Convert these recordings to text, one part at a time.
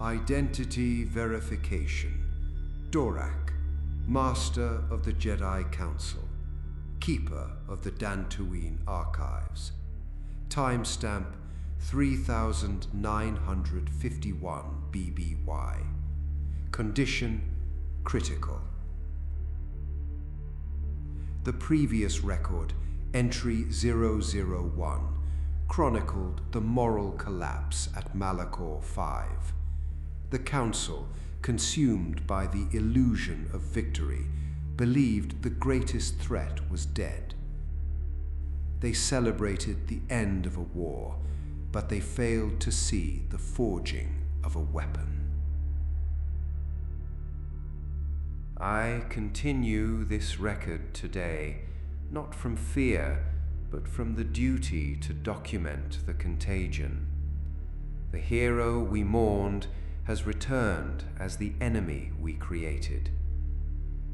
Identity verification. Dorak, Master of the Jedi Council, Keeper of the Dantooine Archives. Timestamp 3951 BBY. Condition critical. The previous record, entry 001, chronicled the moral collapse at Malachor V. The Council, consumed by the illusion of victory, believed the greatest threat was dead. They celebrated the end of a war, but they failed to see the forging of a weapon. I continue this record today, not from fear, but from the duty to document the contagion. The hero we mourned has returned as the enemy we created.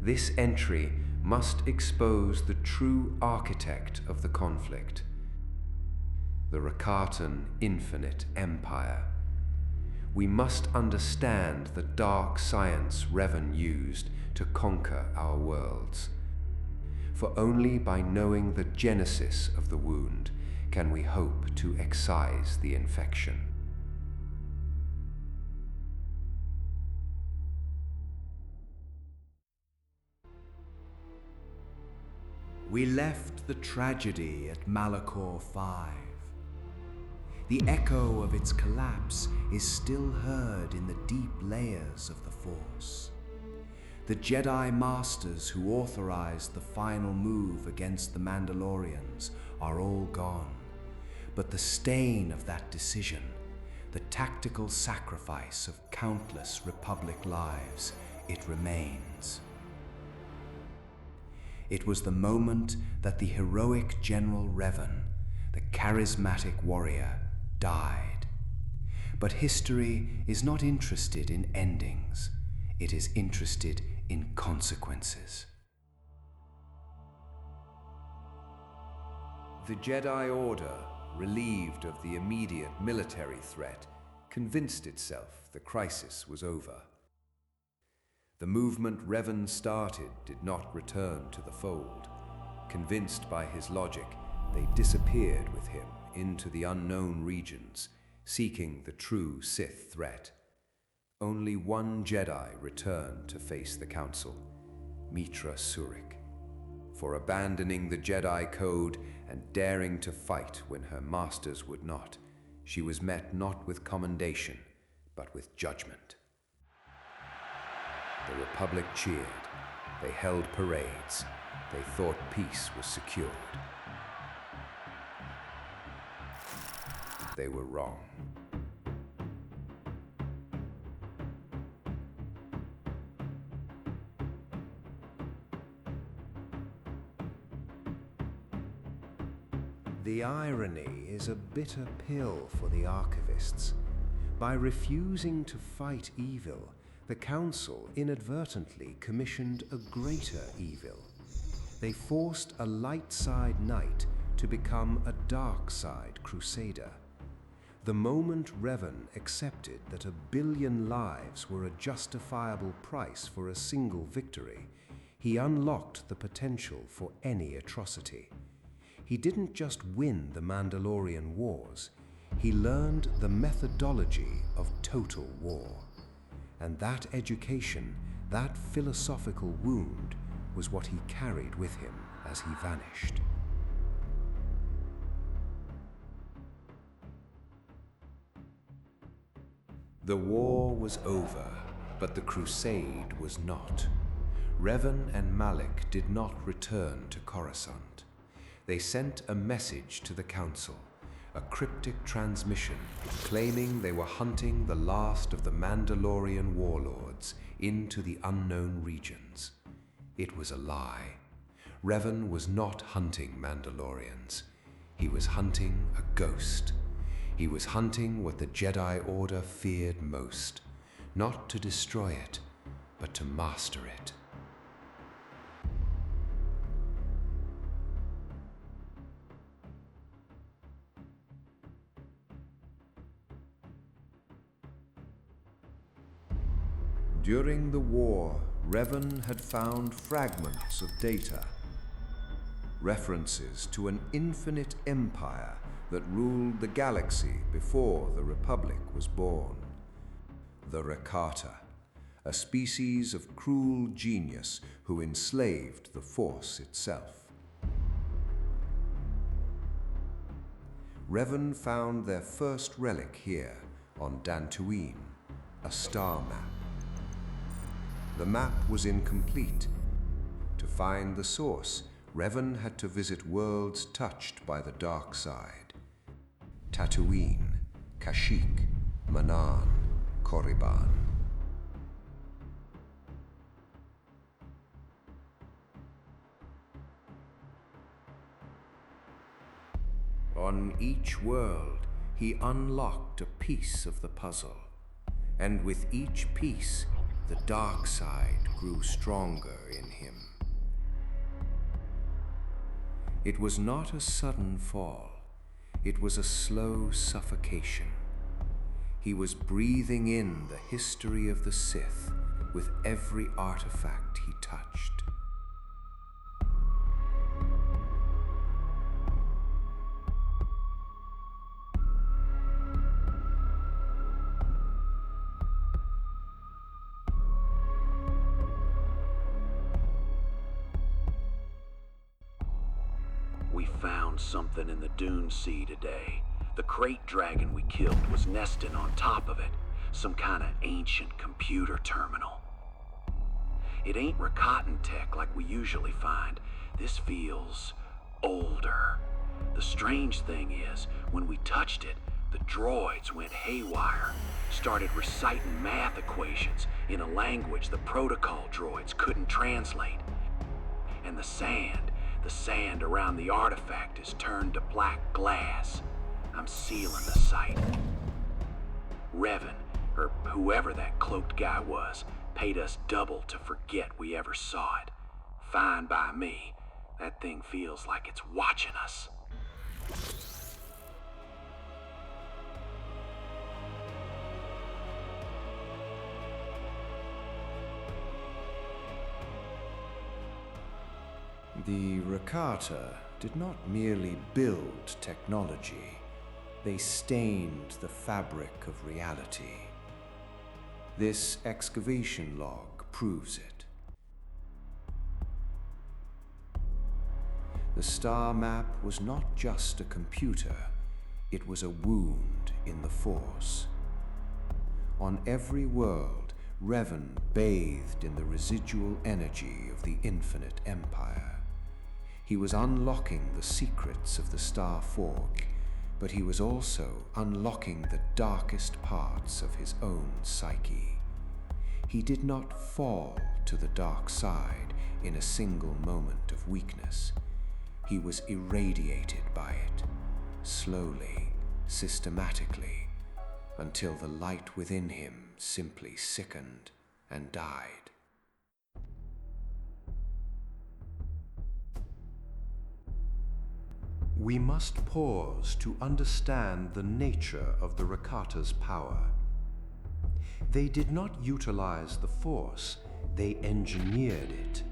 This entry must expose the true architect of the conflict, the Rakatan Infinite Empire. We must understand the dark science Revan used to conquer our worlds. For only by knowing the genesis of the wound can we hope to excise the infection. We left the tragedy at Malachor V. The echo of its collapse is still heard in the deep layers of the Force. The Jedi Masters who authorized the final move against the Mandalorians are all gone, but the stain of that decision, the tactical sacrifice of countless Republic lives, it remains. It was the moment that the heroic General Revan, the charismatic warrior, died. But history is not interested in endings. It is interested in consequences. The Jedi Order, relieved of the immediate military threat, convinced itself the crisis was over. The movement Revan started did not return to the fold. Convinced by his logic, they disappeared with him into the unknown regions, seeking the true Sith threat. Only one Jedi returned to face the Council, Meetra Surik. For abandoning the Jedi Code and daring to fight when her masters would not, she was met not with commendation, but with judgment. The Republic cheered, they held parades, they thought peace was secured. They were wrong. The irony is a bitter pill for the archivists. By refusing to fight evil, the Council inadvertently commissioned a greater evil. They forced a light side knight to become a dark side crusader. The moment Revan accepted that 1 billion lives were a justifiable price for a single victory, he unlocked the potential for any atrocity. He didn't just win the Mandalorian wars, he learned the methodology of total war. And that education, that philosophical wound, was what he carried with him as he vanished. The war was over, but the crusade was not. Revan and Malak did not return to Coruscant. They sent a message to the Council, a cryptic transmission claiming they were hunting the last of the Mandalorian warlords into the unknown regions. It was a lie. Revan was not hunting Mandalorians. He was hunting a ghost. He was hunting what the Jedi Order feared most, not to destroy it, but to master it. During the war, Revan had found fragments of data, references to an infinite empire that ruled the galaxy before the Republic was born. The Rakata, a species of cruel genius who enslaved the Force itself. Revan found their first relic here on Dantooine, a star map. The map was incomplete. To find the source, Revan had to visit worlds touched by the dark side. Tatooine, Kashyyyk, Manaan, Korriban. On each world, he unlocked a piece of the puzzle, and with each piece, the dark side grew stronger in him. It was not a sudden fall. It was a slow suffocation. He was breathing in the history of the Sith with every artifact he touched. We found something in the Dune Sea today. The crate dragon we killed was nesting on top of it. Some kind of ancient computer terminal. It ain't Rakatan tech like we usually find. This feels older. The strange thing is, when we touched it, the droids went haywire, started reciting math equations in a language the protocol droids couldn't translate. And the sand around the artifact is turned to black glass. I'm sealing the site. Revan, or whoever that cloaked guy was, paid us double to forget we ever saw it. Fine by me. That thing feels like it's watching us. The Rakata did not merely build technology, they stained the fabric of reality. This excavation log proves it. The star map was not just a computer, it was a wound in the Force. On every world, Revan bathed in the residual energy of the Infinite Empire. He was unlocking the secrets of the Star Forge, but he was also unlocking the darkest parts of his own psyche. He did not fall to the dark side in a single moment of weakness. He was irradiated by it, slowly, systematically, until the light within him simply sickened and died. We must pause to understand the nature of the Rakata's power. They did not utilize the Force, they engineered it.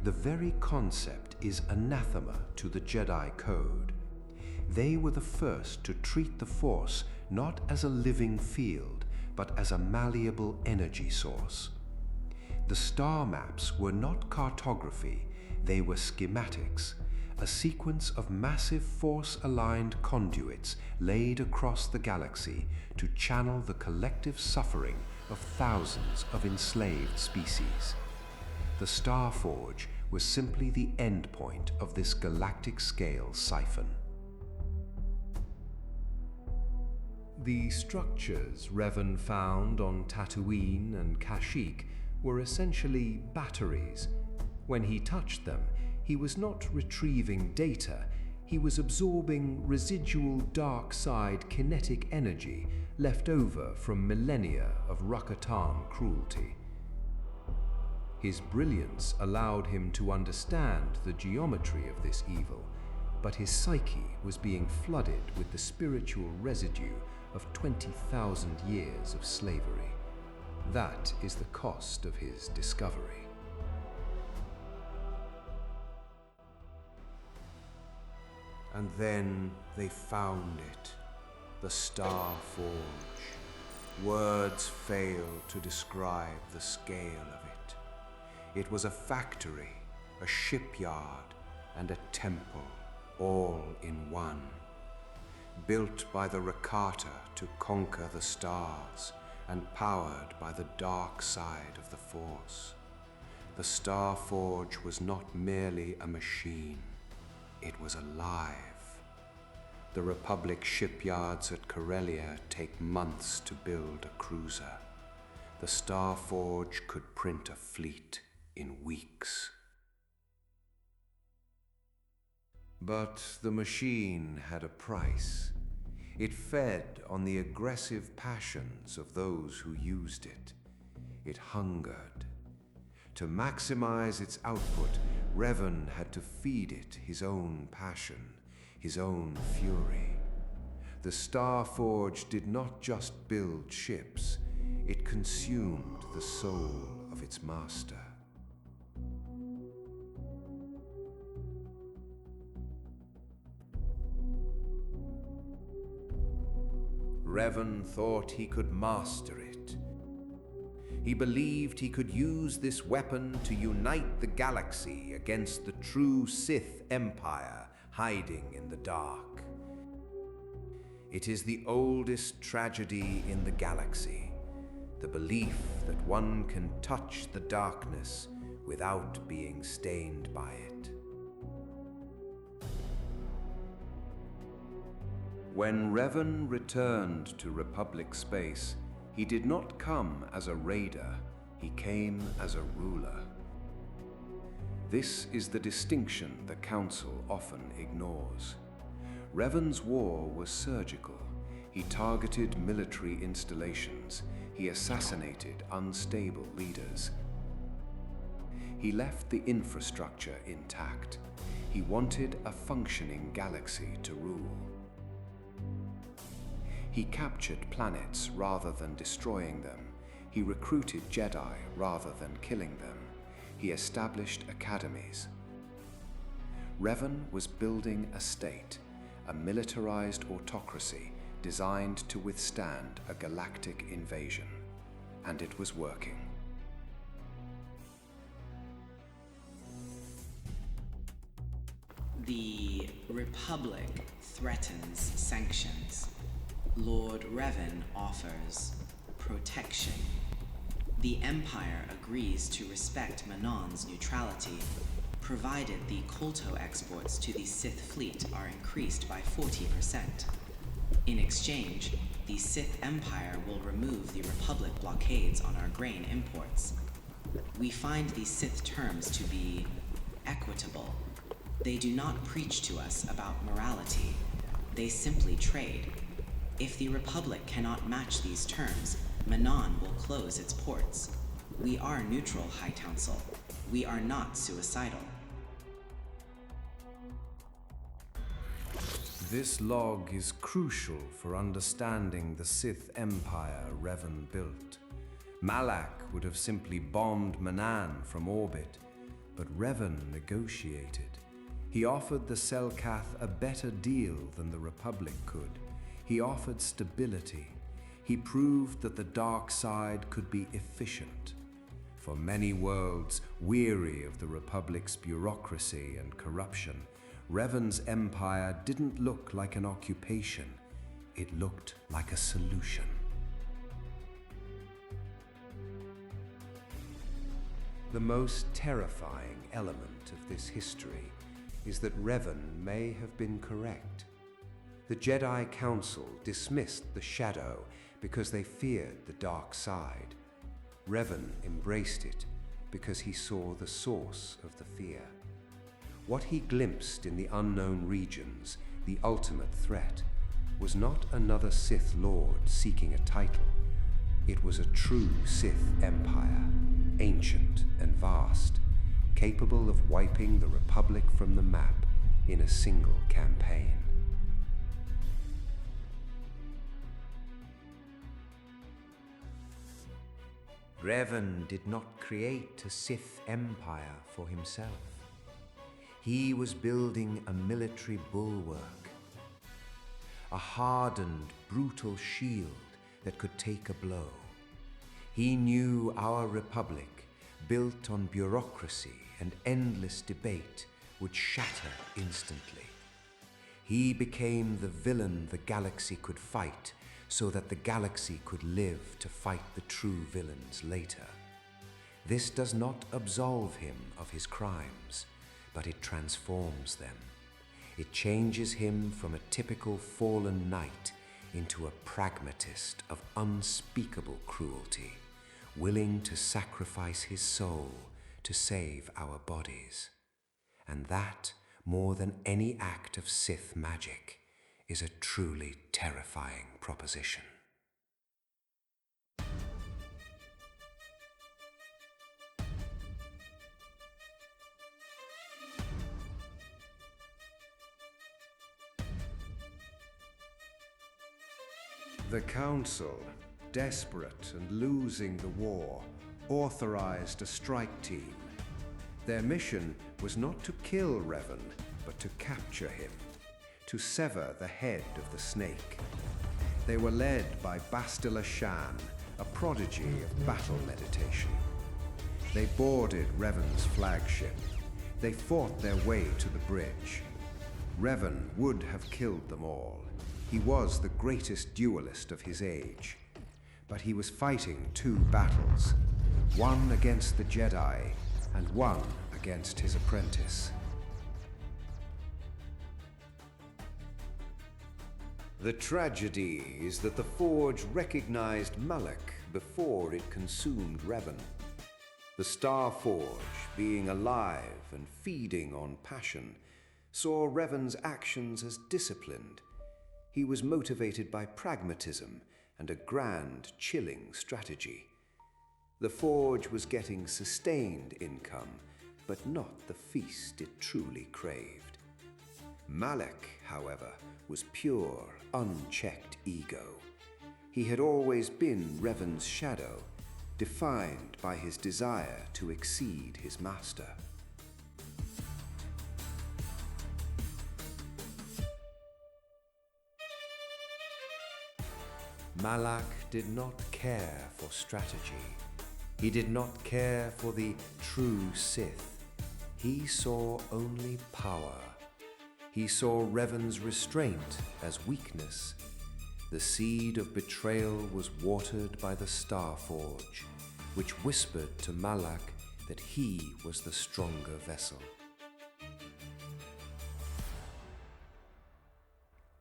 The very concept is anathema to the Jedi Code. They were the first to treat the Force not as a living field, but as a malleable energy source. The star maps were not cartography, they were schematics, a sequence of massive Force-aligned conduits laid across the galaxy to channel the collective suffering of thousands of enslaved species. The Star Forge was simply the endpoint of this galactic-scale siphon. The structures Revan found on Tatooine and Kashyyyk were essentially batteries. When he touched them, he was not retrieving data, he was absorbing residual dark side kinetic energy left over from millennia of Rakatan cruelty. His brilliance allowed him to understand the geometry of this evil, but his psyche was being flooded with the spiritual residue of 20,000 years of slavery. That is the cost of his discovery. And then they found it, the Star Forge. Words fail to describe the scale of it. It was a factory, a shipyard, and a temple, all in one. Built by the Rakata to conquer the stars, and powered by the dark side of the Force. The Star Forge was not merely a machine, it was alive. The Republic shipyards at Corellia take months to build a cruiser. The Star Forge could print a fleet in weeks. But the machine had a price. It fed on the aggressive passions of those who used it. It hungered. To maximize its output, Revan had to feed it his own passion, his own fury. The Star Forge did not just build ships, it consumed the soul of its master. Revan thought he could master it. He believed he could use this weapon to unite the galaxy against the true Sith Empire hiding in the dark. It is the oldest tragedy in the galaxy, the belief that one can touch the darkness without being stained by it. When Revan returned to Republic space, he did not come as a raider, he came as a ruler. This is the distinction the Council often ignores. Revan's war was surgical. He targeted military installations. He assassinated unstable leaders. He left the infrastructure intact. He wanted a functioning galaxy to rule. He captured planets rather than destroying them. He recruited Jedi rather than killing them. He established academies. Revan was building a state, a militarized autocracy designed to withstand a galactic invasion. And it was working. The Republic threatens sanctions. Lord Revan offers protection. The Empire agrees to respect Manon's neutrality, provided the Kolto exports to the Sith fleet are increased by 40%. In exchange, the Sith Empire will remove the Republic blockades on our grain imports. We find these Sith terms to be equitable. They do not preach to us about morality. They simply trade. If the Republic cannot match these terms, Manon will close its ports. We are neutral, High Council. We are not suicidal. This log is crucial for understanding the Sith Empire Revan built. Malak would have simply bombed Manan from orbit, but Revan negotiated. He offered the Selkath a better deal than the Republic could. He offered stability. He proved that the dark side could be efficient. For many worlds, weary of the Republic's bureaucracy and corruption, Revan's empire didn't look like an occupation. It looked like a solution. The most terrifying element of this history is that Revan may have been correct. The Jedi Council dismissed the shadow because they feared the dark side. Revan embraced it because he saw the source of the fear. What he glimpsed in the unknown regions, the ultimate threat, was not another Sith Lord seeking a title. It was a true Sith Empire, ancient and vast, capable of wiping the Republic from the map in a single campaign. Revan did not create a Sith Empire for himself. He was building a military bulwark, a hardened, brutal shield that could take a blow. He knew our republic, built on bureaucracy and endless debate, would shatter instantly. He became the villain the galaxy could fight, so that the galaxy could live to fight the true villains later. This does not absolve him of his crimes, but it transforms them. It changes him from a typical fallen knight into a pragmatist of unspeakable cruelty, willing to sacrifice his soul to save our bodies. And that, more than any act of Sith magic, is a truly terrifying proposition. The Council, desperate and losing the war, authorized a strike team. Their mission was not to kill Revan, but to capture him, to sever the head of the snake. They were led by Bastila Shan, a prodigy of battle meditation. They boarded Revan's flagship. They fought their way to the bridge. Revan would have killed them all. He was the greatest duelist of his age. But he was fighting two battles, one against the Jedi and one against his apprentice. The tragedy is that the Forge recognized Malak before it consumed Revan. The Star Forge, being alive and feeding on passion, saw Revan's actions as disciplined. He was motivated by pragmatism and a grand, chilling strategy. The Forge was getting sustained income, but not the feast it truly craved. Malak, however, was pure, unchecked ego. He had always been Revan's shadow, defined by his desire to exceed his master. Malak did not care for strategy. He did not care for the true Sith. He saw only power. He saw Revan's restraint as weakness. The seed of betrayal was watered by the Star Forge, which whispered to Malak that he was the stronger vessel.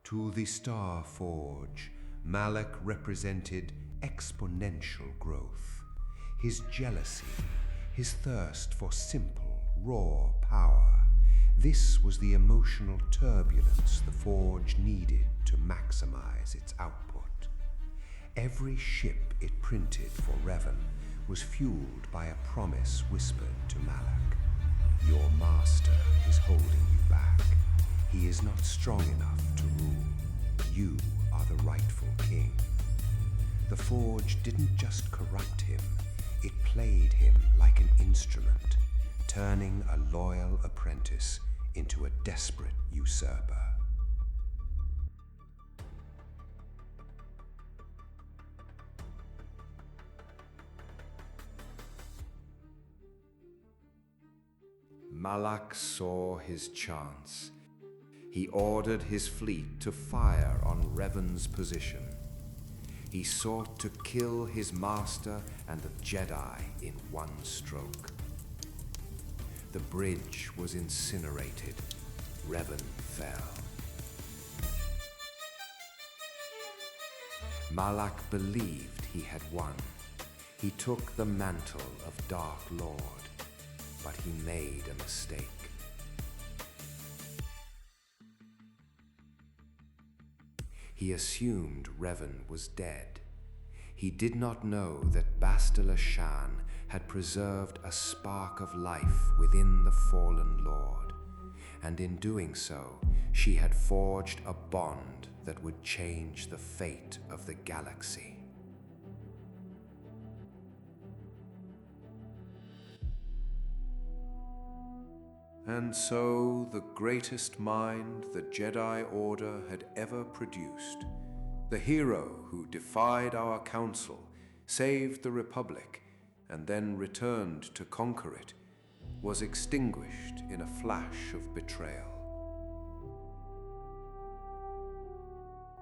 To the Star Forge, Malak represented exponential growth. His jealousy, his thirst for simple, raw power. This was the emotional turbulence the Forge needed to maximize its output. Every ship it printed for Revan was fueled by a promise whispered to Malak. Your master is holding you back. He is not strong enough to rule. You are the rightful king. The Forge didn't just corrupt him, it played him like an instrument, turning a loyal apprentice into a desperate usurper. Malak saw his chance. He ordered his fleet to fire on Revan's position. He sought to kill his master and the Jedi in one stroke. The bridge was incinerated. Revan fell. Malak believed he had won. He took the mantle of Dark Lord, but he made a mistake. He assumed Revan was dead. He did not know that Bastila Shan had preserved a spark of life within the fallen Lord, and in doing so, she had forged a bond that would change the fate of the galaxy. And so the greatest mind the Jedi Order had ever produced, the hero who defied our council, saved the Republic, and then returned to conquer it, was extinguished in a flash of betrayal.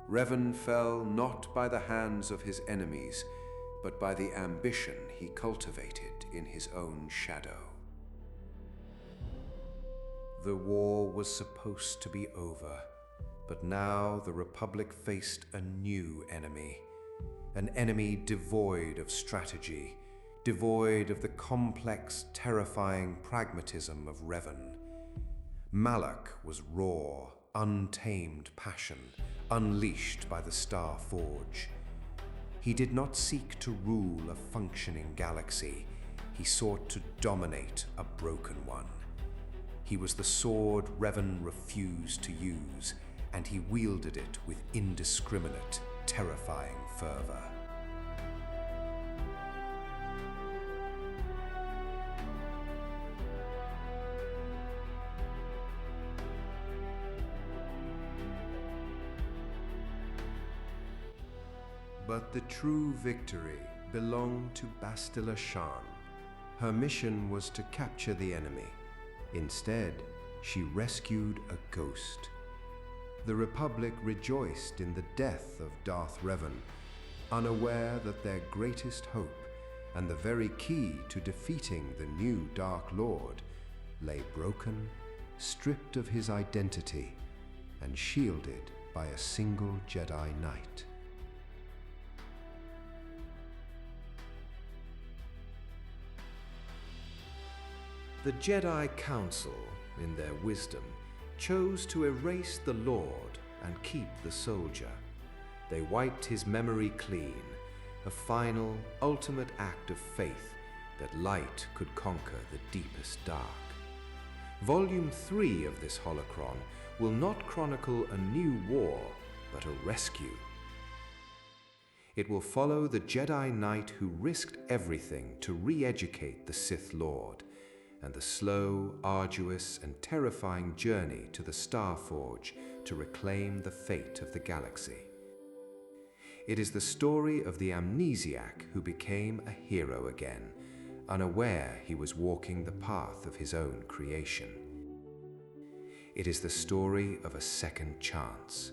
Revan fell not by the hands of his enemies, but by the ambition he cultivated in his own shadow. The war was supposed to be over, but now the Republic faced a new enemy. An enemy devoid of strategy, devoid of the complex, terrifying pragmatism of Revan. Malak was raw, untamed passion, unleashed by the Star Forge. He did not seek to rule a functioning galaxy. He sought to dominate a broken one. He was the sword Revan refused to use, and he wielded it with indiscriminate, terrifying fervor. But the true victory belonged to Bastila Shan. Her mission was to capture the enemy. Instead, she rescued a ghost. The Republic rejoiced in the death of Darth Revan, unaware that their greatest hope and the very key to defeating the new Dark Lord lay broken, stripped of his identity, and shielded by a single Jedi Knight. The Jedi Council, in their wisdom, chose to erase the Lord and keep the soldier. They wiped his memory clean, a final, ultimate act of faith that light could conquer the deepest dark. Volume 3 of this holocron will not chronicle a new war, but a rescue. It will follow the Jedi Knight who risked everything to re-educate the Sith Lord, and the slow, arduous, and terrifying journey to the Star Forge to reclaim the fate of the galaxy. It is the story of the amnesiac who became a hero again, unaware he was walking the path of his own creation. It is the story of a second chance,